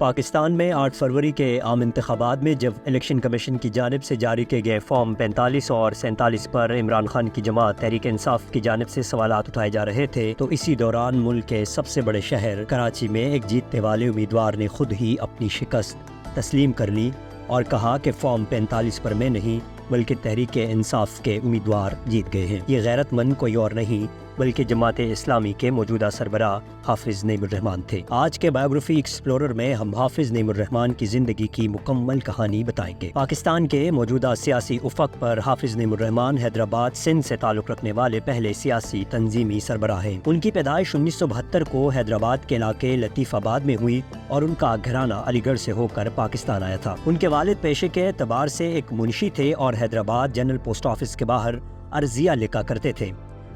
پاکستان میں 8 فروری کے عام انتخابات میں جب الیکشن کمیشن کی جانب سے جاری کیے گئے فارم 45 اور 47 پر عمران خان کی جماعت تحریک انصاف کی جانب سے سوالات اٹھائے جا رہے تھے تو اسی دوران ملک کے سب سے بڑے شہر کراچی میں ایک جیتنے والے امیدوار نے خود ہی اپنی شکست تسلیم کر لی اور کہا کہ فارم 45 پر میں نہیں بلکہ تحریک انصاف کے امیدوار جیت گئے ہیں۔ یہ غیرت مند کوئی اور نہیں بلکہ جماعت اسلامی کے موجودہ سربراہ حافظ نعیم الرحمان تھے۔ آج کے بایوگرافی ایکسپلورر میں ہم حافظ نعیم الرحمان کی زندگی کی مکمل کہانی بتائیں گے۔ پاکستان کے موجودہ سیاسی افق پر حافظ نعیم الرحمان حیدرآباد سندھ سے تعلق رکھنے والے پہلے سیاسی تنظیمی سربراہ ہیں۔ ان کی پیدائش 1972 کو حیدرآباد کے علاقے لطیف آباد میں ہوئی اور ان کا گھرانہ علی گڑھ سے ہو کر پاکستان آیا تھا۔ ان کے والد پیشے کے اعتبار سے ایک منشی تھے اور حیدرآباد جنرل پوسٹ آفس کے باہر عرضیہ لکھا کرتے تھے۔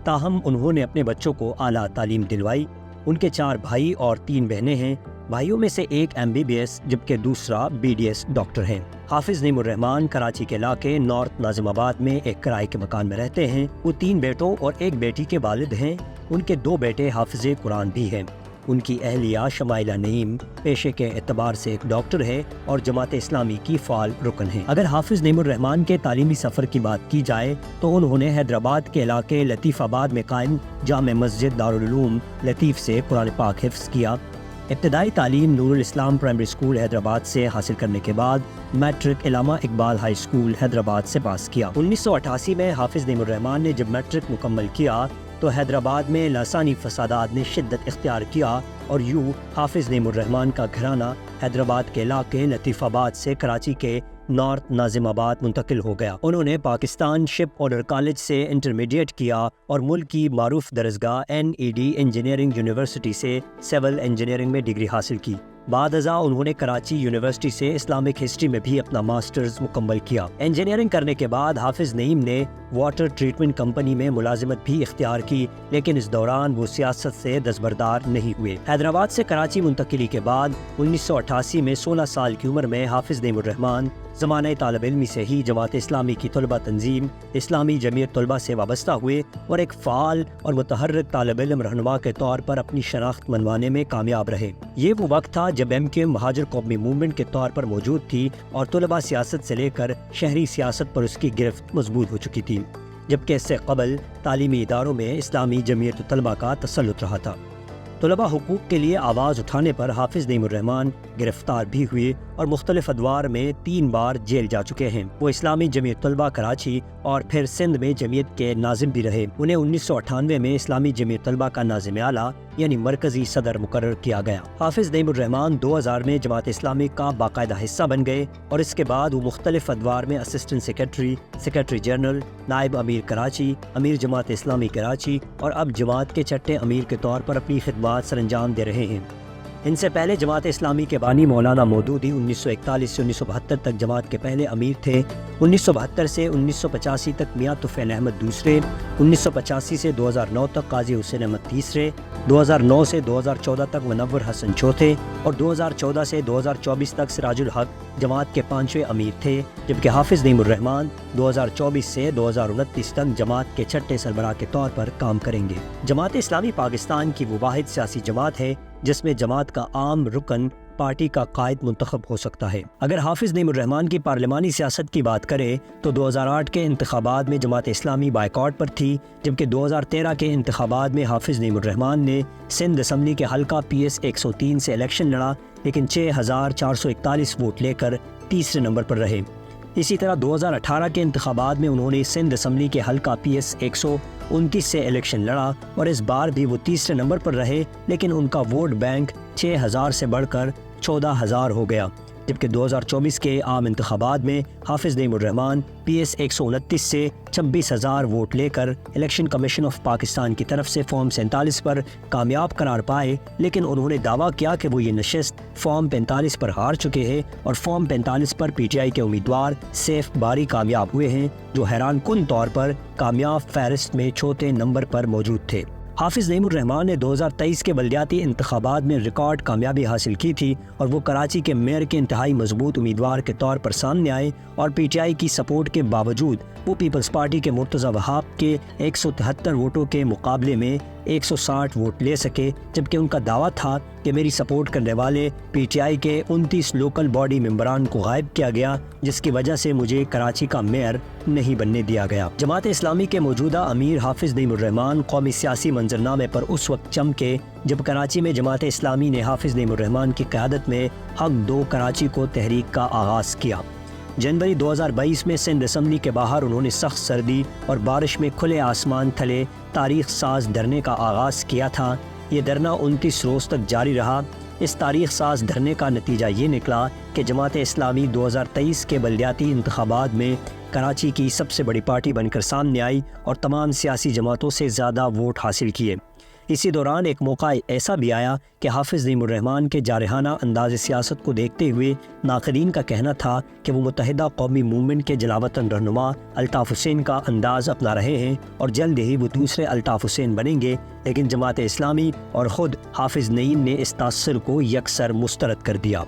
تاہم انہوں نے اپنے بچوں کو اعلیٰ تعلیم دلوائی۔ ان کے 4 بھائی اور 3 بہنیں ہیں۔ بھائیوں میں سے ایک MBBS جبکہ دوسرا BDS ڈاکٹر ہیں۔ حافظ نعیم الرحمان کراچی کے علاقے نارتھ ناظم آباد میں ایک کرائے کے مکان میں رہتے ہیں۔ وہ 3 بیٹوں اور 1 بیٹی کے والد ہیں۔ ان کے 2 بیٹے حافظ قرآن بھی ہیں۔ ان کی اہلیہ شمائلہ نعیم پیشے کے اعتبار سے ایک ڈاکٹر ہے اور جماعت اسلامی کی فعال رکن ہے۔ اگر حافظ نعیم الرحمان کے تعلیمی سفر کی بات کی جائے تو انہوں نے حیدرآباد کے علاقے لطیف آباد میں قائم جامع مسجد دارالعلوم لطیف سے قرآن پاک حفظ کیا۔ ابتدائی تعلیم نور الاسلام پرائمری اسکول حیدرآباد سے حاصل کرنے کے بعد میٹرک علامہ اقبال ہائی اسکول حیدرآباد سے پاس کیا۔ 1988 میں حافظ نعیم الرحمان نے جب میٹرک مکمل کیا تو حیدرآباد میں لسانی فسادات نے شدت اختیار کیا اور یوں حافظ نعیم الرحمان کا گھرانہ حیدرآباد کے علاقے لطیف آباد سے کراچی کے نارتھ ناظم آباد منتقل ہو گیا۔ انہوں نے پاکستان شپ آنر کالج سے انٹرمیڈیٹ کیا اور ملک کی معروف درسگاہ NED انجینئرنگ یونیورسٹی سے سول انجینئرنگ میں ڈگری حاصل کی۔ بعد ازاں انہوں نے کراچی یونیورسٹی سے اسلامک ہسٹری میں بھی اپنا ماسٹرز مکمل کیا۔ انجینئرنگ کرنے کے بعد حافظ نعیم نے واٹر ٹریٹمنٹ کمپنی میں ملازمت بھی اختیار کی لیکن اس دوران وہ سیاست سے دستبردار نہیں ہوئے۔ حیدرآباد سے کراچی منتقلی کے بعد 1988 میں 16 سال کی عمر میں حافظ نعیم الرحمان زمانہ طالب علمی سے ہی جماعت اسلامی کی طلبہ تنظیم اسلامی جمعیت طلبہ سے وابستہ ہوئے اور ایک فعال اور متحرک طالب علم رہنما کے طور پر اپنی شناخت منوانے میں کامیاب رہے۔ یہ وہ وقت تھا جب MKM مہاجر قومی موومنٹ کے طور پر موجود تھی اور طلبہ سیاست سے لے کر شہری سیاست پر اس کی گرفت مضبوط ہو چکی تھی، جبکہ اس سے قبل تعلیمی اداروں میں اسلامی جمعیت طلبہ کا تسلط رہا تھا۔ طلبہ حقوق کے لیے آواز اٹھانے پر حافظ نعیم الرحمان گرفتار بھی ہوئے اور مختلف ادوار میں 3 بار جیل جا چکے ہیں۔ وہ اسلامی جمعیت طلبہ کراچی اور پھر سندھ میں جمعیت کے ناظم بھی رہے۔ انہیں 1998 میں اسلامی جمعیت طلبہ کا ناظم اعلیٰ یعنی مرکزی صدر مقرر کیا گیا۔ حافظ نعیم الرحمان 2000 میں جماعت اسلامی کا باقاعدہ حصہ بن گئے اور اس کے بعد وہ مختلف ادوار میں اسسٹنٹ سیکرٹری، سیکرٹری جنرل، نائب امیر کراچی، امیر جماعت اسلامی کراچی اور اب جماعت کے چھٹے امیر کے طور پر اپنی خدمات سر انجام دے رہے ہیں۔ ان سے پہلے جماعت اسلامی کے بانی مولانا مودودی 1941 سے 1972 تک جماعت کے پہلے امیر تھے۔ 1972 سے 1985 تک میاں طفیل احمد دوسرے، 1985 سے 2009 تک قاضی حسین احمد تیسرے، 2009 سے 2014 تک منور حسن چوتھے اور 2014 سے 2024 تک سراج الحق جماعت کے 5ویں امیر تھے، جبکہ حافظ نعیم الرحمان 2024 سے 2029 تک جماعت کے چھٹے سربراہ کے طور پر کام کریں گے۔ جماعت اسلامی پاکستان کی وہ واحد سیاسی جماعت ہے جس میں جماعت کا عام رکن پارٹی کا قائد منتخب ہو سکتا ہے۔ اگر حافظ نعیم الرحمان کی پارلیمانی سیاست کی بات کریں تو 2008 کے انتخابات میں جماعت اسلامی بائیکاٹ پر تھی، جبکہ 2013 کے انتخابات میں حافظ نعیم الرحمان نے سندھ اسمبلی کے حلقہ PS 103 سے الیکشن لڑا لیکن 6441 ووٹ لے کر تیسرے نمبر پر رہے۔ اسی طرح 2018 کے انتخابات میں انہوں نے سندھ اسمبلی کے حلقہ PS 129 سے الیکشن لڑا اور اس بار بھی وہ تیسرے نمبر پر رہے لیکن ان کا ووٹ بینک 6000 سے بڑھ کر 14000 ہو گیا، جبکہ 2024 کے عام انتخابات میں حافظ نعیم الرحمان PS 129 سے 26000 ووٹ لے کر الیکشن کمیشن آف پاکستان کی طرف سے فارم 47 پر کامیاب قرار پائے، لیکن انہوں نے دعویٰ کیا کہ وہ یہ نشست فارم 45 پر ہار چکے ہیں اور فارم 45 پر PTI کے امیدوار سیف باری کامیاب ہوئے ہیں جو حیران کن طور پر کامیاب فہرست میں چوتھے نمبر پر موجود تھے۔ حافظ نعیم الرحمان نے 2023 کے بلدیاتی انتخابات میں ریکارڈ کامیابی حاصل کی تھی اور وہ کراچی کے میئر کے انتہائی مضبوط امیدوار کے طور پر سامنے آئے اور PTI کی سپورٹ کے باوجود وہ پیپلز پارٹی کے مرتضی وہاب کے 173 ووٹوں کے مقابلے میں 160 ووٹ لے سکے، جبکہ ان کا دعویٰ تھا کہ میری سپورٹ کرنے والے پی ٹی آئی کے 29 لوکل باڈی ممبران کو غائب کیا گیا، جس کی وجہ سے مجھے کراچی کا میئر نہیں بننے دیا گیا۔ جماعت اسلامی کے موجودہ امیر حافظ نعیم الرحمن قومی سیاسی منظرنامے پر اس وقت چمکے جب کراچی میں جماعت اسلامی نے حافظ نعیم الرحمن کی قیادت میں حق دو کراچی کو تحریک کا آغاز کیا۔ جنوری 2022 میں سندھ اسمبلی کے باہر انہوں نے سخت سردی اور بارش میں کھلے آسمان تلے تاریخ ساز دھرنے کا آغاز کیا تھا۔ یہ دھرنا 29 روز تک جاری رہا۔ اس تاریخ ساز دھرنے کا نتیجہ یہ نکلا کہ جماعت اسلامی 2023 کے بلدیاتی انتخابات میں کراچی کی سب سے بڑی پارٹی بن کر سامنے آئی اور تمام سیاسی جماعتوں سے زیادہ ووٹ حاصل کیے۔ اسی دوران ایک موقع ایسا بھی آیا کہ حافظ نعیم الرحمن کے جارحانہ انداز سیاست کو دیکھتے ہوئے ناقدین کا کہنا تھا کہ وہ متحدہ قومی موومنٹ کے جلاوطن رہنما الطاف حسین کا انداز اپنا رہے ہیں اور جلد ہی وہ دوسرے الطاف حسین بنیں گے، لیکن جماعت اسلامی اور خود حافظ نعیم نے اس تاثر کو یکسر مسترد کر دیا۔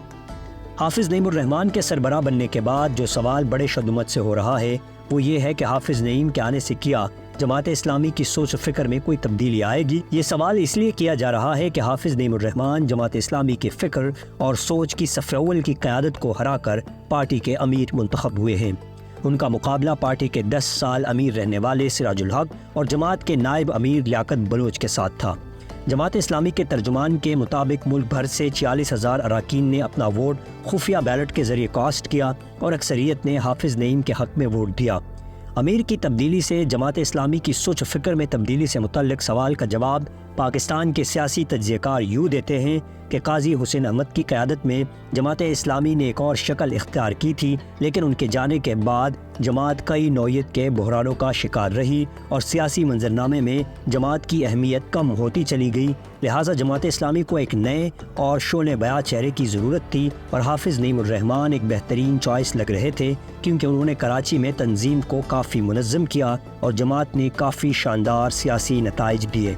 حافظ نعیم الرحمن کے سربراہ بننے کے بعد جو سوال بڑے شدت سے ہو رہا ہے وہ یہ ہے کہ حافظ نعیم کے آنے سے کیا جماعت اسلامی کی سوچ و فکر میں کوئی تبدیلی آئے گی؟ یہ سوال اس لیے کیا جا رہا ہے کہ حافظ نعیم الرحمن جماعت اسلامی کے فکر اور سوچ کی صف اول کی قیادت کو ہرا کر پارٹی کے امیر منتخب ہوئے ہیں۔ ان کا مقابلہ پارٹی کے 10 سال امیر رہنے والے سراج الحق اور جماعت کے نائب امیر لیاقت بلوچ کے ساتھ تھا۔ جماعت اسلامی کے ترجمان کے مطابق ملک بھر سے 46,000 اراکین نے اپنا ووٹ خفیہ بیلٹ کے ذریعے کاسٹ کیا اور اکثریت نے حافظ نعیم کے حق میں ووٹ دیا۔ امیر کی تبدیلی سے جماعت اسلامی کی سوچ و فکر میں تبدیلی سے متعلق سوال کا جواب پاکستان کے سیاسی تجزیہ کار یوں دیتے ہیں کہ قاضی حسین احمد کی قیادت میں جماعت اسلامی نے ایک اور شکل اختیار کی تھی، لیکن ان کے جانے کے بعد جماعت کئی نوعیت کے بحرانوں کا شکار رہی اور سیاسی منظرنامے میں جماعت کی اہمیت کم ہوتی چلی گئی۔ لہٰذا جماعت اسلامی کو ایک نئے اور شعلہ بیاں چہرے کی ضرورت تھی اور حافظ نعیم الرحمن ایک بہترین چوائس لگ رہے تھے، کیونکہ انہوں نے کراچی میں تنظیم کو کافی منظم کیا اور جماعت نے کافی شاندار سیاسی نتائج دیے۔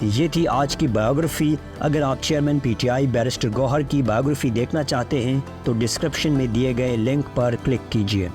یہ تھی آج کی بایوگرافی۔ اگر آپ chairman P T I barrister Gohar کی بایوگرافی دیکھنا چاہتے ہیں تو ڈسکرپشن میں دیے گئے لنک پر کلک کیجیے۔